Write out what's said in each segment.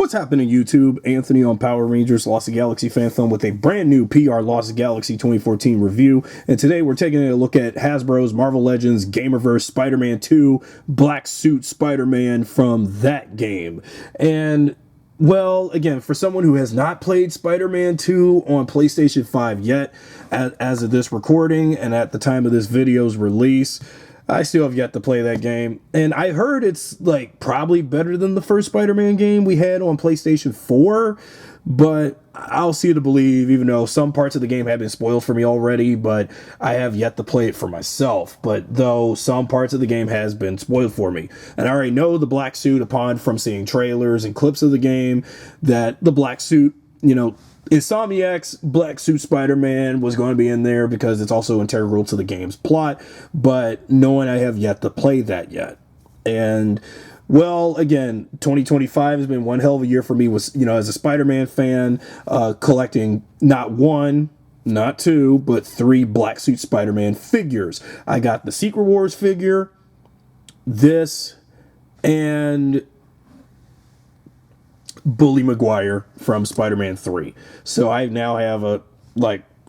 What's happening, YouTube? Anthony on Power Rangers Lost the Galaxy fan film with a brand new Lost the Galaxy 2014 review. And today we're taking a look at Hasbro's Marvel Legends Gamerverse Spider-Man 2 Black Suit Spider-Man from that game. And well, again, for someone who has not played Spider-Man 2 on PlayStation 5 yet, as of this recording and at the time of this video's release, I still have yet to play that game. And I heard it's like probably better than the first Spider-Man game we had on PlayStation 4, but I'll see to believe, even though some parts of the game have been spoiled for me already, but I have yet to play it for myself. But though some parts of the game has been spoiled for me. And I already know the black suit from seeing trailers and clips of the game, that the black suit, you know, Insomniac's Black Suit Spider-Man was going to be in there because it's also integral to the game's plot, but knowing I have yet to play that yet. And well, again, 2025 has been one hell of a year for me, was, you know, as a Spider-Man fan, collecting not one, not two, but 3 Black Suit Spider-Man figures. I got the Secret Wars figure, this, and Bully Maguire from Spider-Man 3. So I now have a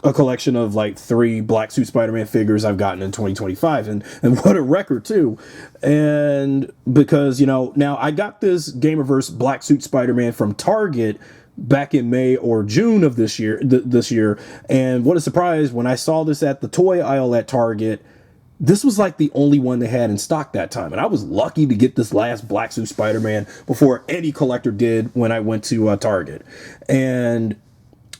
collection of like 3 Black Suit Spider-Man figures I've gotten in 2025, and what a record too. And because, you know, now I got this Gamerverse Black Suit Spider-Man from Target back in May or June of this year, and what a surprise when I saw this at the toy aisle at Target. This was like the only one they had in stock that time. And I was lucky to get this last Black Suit Spider-Man before any collector did when I went to Target. And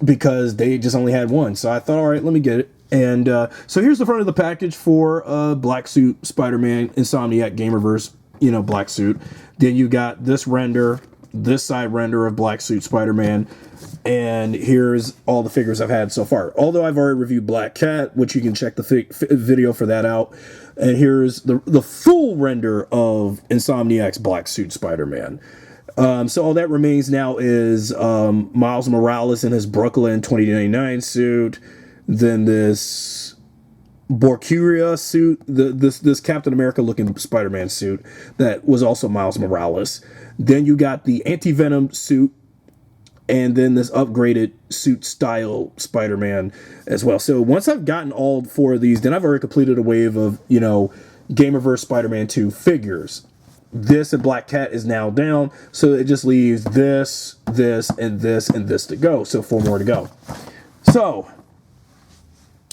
because they just only had one. So I thought, all right, let me get it. And so here's the front of the package for Black Suit Spider-Man Insomniac Gamerverse, you know, Black Suit. Then you got this render, this side render of Black Suit Spider-Man. And here's all the figures I've had so far. Although I've already reviewed Black Cat, which you can check the video for that out. And here's the full render of Insomniac's Black Suit Spider-Man. So all that remains now is Miles Morales in his Brooklyn 2099 suit. Then this Borcuria suit, this Captain America looking Spider-Man suit that was also Miles Morales. Then you got the Anti-Venom suit, and then this upgraded suit style Spider-Man as well. So once I've gotten all 4 of these, then I've already completed a wave of, you know, Gamerverse Spider-Man 2 figures. This and Black Cat is now down, so it just leaves this, and this to go. So 4 more to go. So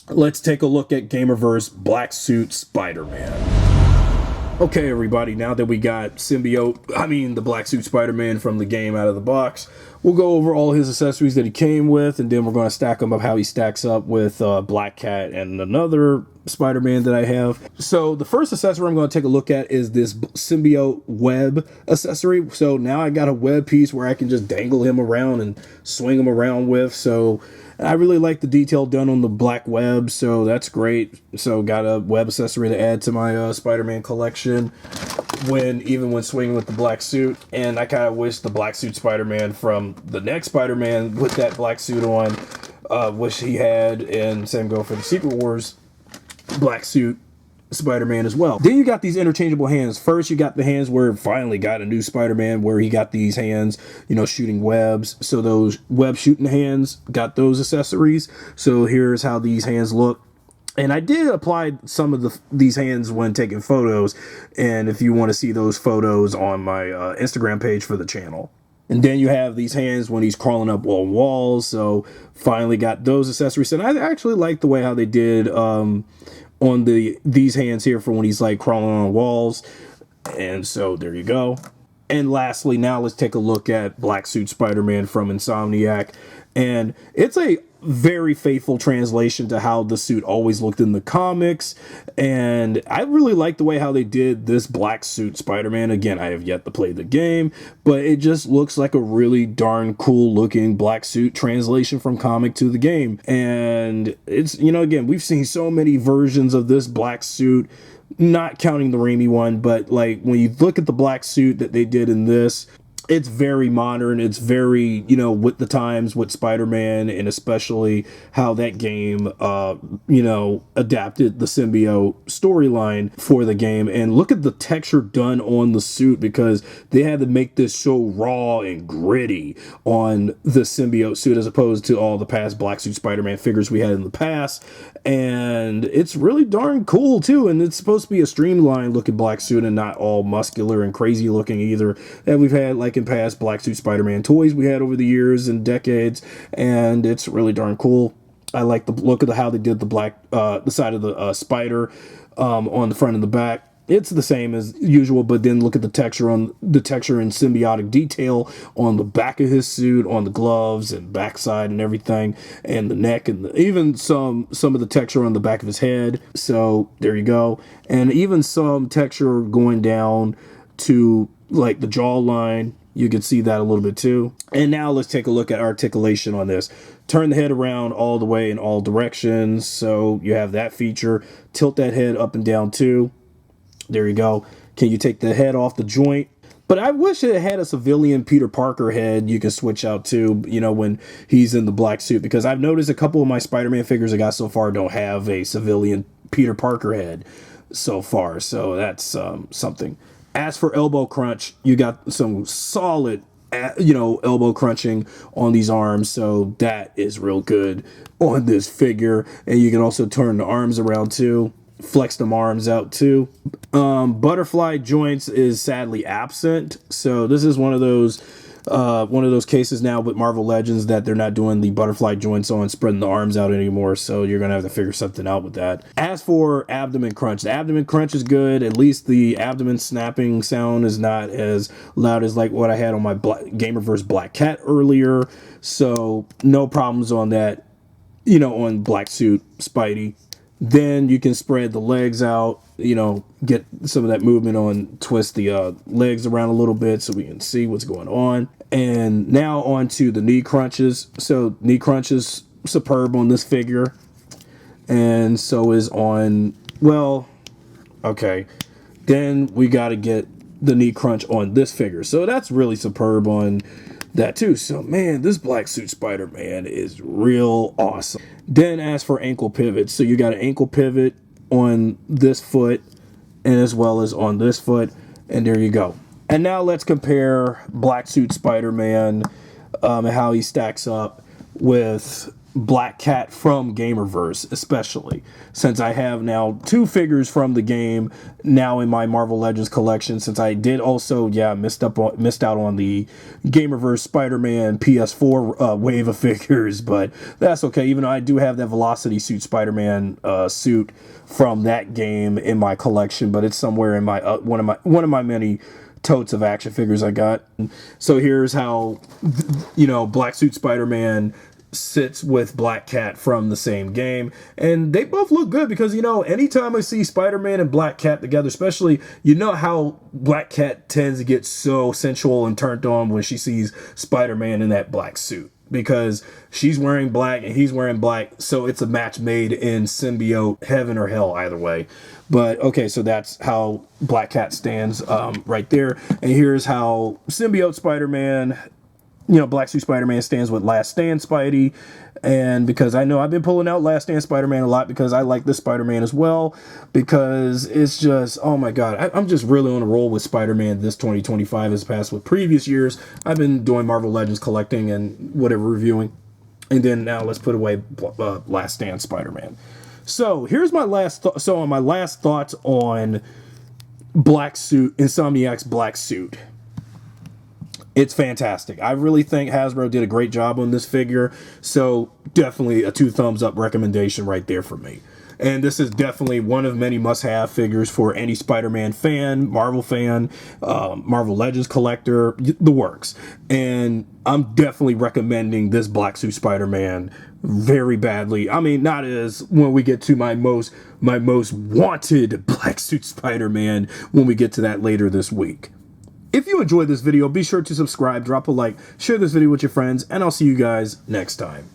let's take a look at Gamerverse Black Suit Spider-Man. Okay, everybody, now that we got the Black Suit Spider-Man from the game out of the box, we'll go over all his accessories that he came with, and then we're going to stack them up how he stacks up with Black Cat and another Spider-Man that I have. So the first accessory I'm going to take a look at is this symbiote web accessory. So now I got a web piece where I can just dangle him around and swing him around with. So I really like the detail done on the black web, so that's great. So got a web accessory to add to my Spider-Man collection even when swinging with the black suit. And I kind of wish the Black Suit Spider-Man from the next Spider-Man with that black suit on, wish he had, and same go for the Secret Wars Black Suit Spider-Man as well. Then you got these interchangeable hands. First, you got the hands where finally got a new Spider-Man where he got these hands, you know, shooting webs. So those web shooting hands got those accessories. So here's how these hands look. And I did apply some of these hands when taking photos. And if you want to see those photos on my Instagram page for the channel. And then you have these hands when he's crawling up on walls. So finally got those accessories. And I actually like the way how they did on these hands here for when he's like crawling on walls. And so there you go. And lastly, now let's take a look at Black Suit Spider-Man from Insomniac. And it's a very faithful translation to how the suit always looked in the comics. And I really like the way how they did this Black Suit Spider-Man. Again, I have yet to play the game, but it just looks like a really darn cool looking black suit translation from comic to the game. And it's, you know, again, we've seen so many versions of this black suit, not counting the Raimi one, but like when you look at the black suit that they did in this, it's very modern. It's very, you know, with the times with Spider-Man, and especially how that game, you know, adapted the symbiote storyline for the game. And look at the texture done on the suit, because they had to make this so raw and gritty on the symbiote suit as opposed to all the past Black Suit Spider-Man figures we had in the past. And it's really darn cool too. And it's supposed to be a streamlined looking black suit and not all muscular and crazy looking either, that we've had like in past Black Suit Spider-Man toys we had over the years and decades. And it's really darn cool. I like the look of how they did the black, the side of the spider on the front and the back. It's the same as usual, but then look at the texture and symbiotic detail on the back of his suit, on the gloves and backside and everything, and the neck, and even some of the texture on the back of his head. So there you go. And even some texture going down to like the jawline. You can see that a little bit too. And now let's take a look at articulation on this. Turn the head around all the way in all directions. So you have that feature. Tilt that head up and down too. There you go. Can you take the head off the joint? But I wish it had a civilian Peter Parker head you can switch out to, you know, when he's in the black suit. Because I've noticed a couple of my Spider-Man figures I got so far don't have a civilian Peter Parker head so far. So that's something. As for elbow crunch, you got some solid, you know, elbow crunching on these arms. So that is real good on this figure. And you can also turn the arms around too. Flex them arms out too. Butterfly joints is sadly absent, so this is one of those cases now with Marvel Legends that they're not doing the butterfly joints on spreading the arms out anymore, so you're gonna have to figure something out with that. As for abdomen crunch, the abdomen crunch is good. At least the abdomen snapping sound is not as loud as like what I had on my Gamerverse Black Cat earlier, so no problems on that, you know, on Black Suit Spidey. Then you can spread the legs out, you know, get some of that movement on, twist the legs around a little bit so we can see what's going on. And now on to the knee crunches. So knee crunch is superb on this figure. And so is on, well, okay. Then we got to get the knee crunch on this figure. So that's really superb on that too. So man, this Black Suit Spider-Man is real awesome. Then as for ankle pivots, so you got an ankle pivot on this foot and as well as on this foot, and there you go. And now let's compare Black Suit Spider-Man and how he stacks up with Black Cat from Gamerverse, especially since I have now 2 figures from the game now in my Marvel Legends collection, since I did also missed out on the Gamerverse Spider-Man PS4 wave of figures, but that's okay. Even though I do have that Velocity Suit Spider-Man suit from that game in my collection, but it's somewhere in my one of my many totes of action figures I got. So here's how, you know, Black Suit Spider-Man sits with Black Cat from the same game, and they both look good because, you know, anytime I see Spider-Man and Black Cat together, especially, you know how Black Cat tends to get so sensual and turned on when she sees Spider-Man in that black suit, because she's wearing black and he's wearing black, so it's a match made in symbiote heaven or hell either way. But okay, so that's how Black Cat stands right there. And here's how symbiote Spider-Man, you know, Black Suit Spider-Man stands with Last Stand Spidey. And because I know I've been pulling out Last Stand Spider-Man a lot because I like this Spider-Man as well, because it's just, oh my god, I'm just really on a roll with Spider-Man this 2025 as past with previous years. I've been doing Marvel Legends collecting and whatever reviewing, and then now let's put away Last Stand Spider-Man. So here's my last my last thoughts on Black Suit, Insomniac's Black Suit. It's fantastic. I really think Hasbro did a great job on this figure. So definitely a 2 thumbs up recommendation right there for me. And this is definitely one of many must-have figures for any Spider-Man fan, Marvel fan, Marvel Legends collector, the works. And I'm definitely recommending this Black Suit Spider-Man very badly. I mean, not as when we get to my most wanted Black Suit Spider-Man when we get to that later this week. If you enjoyed this video, be sure to subscribe, drop a like, share this video with your friends, and I'll see you guys next time.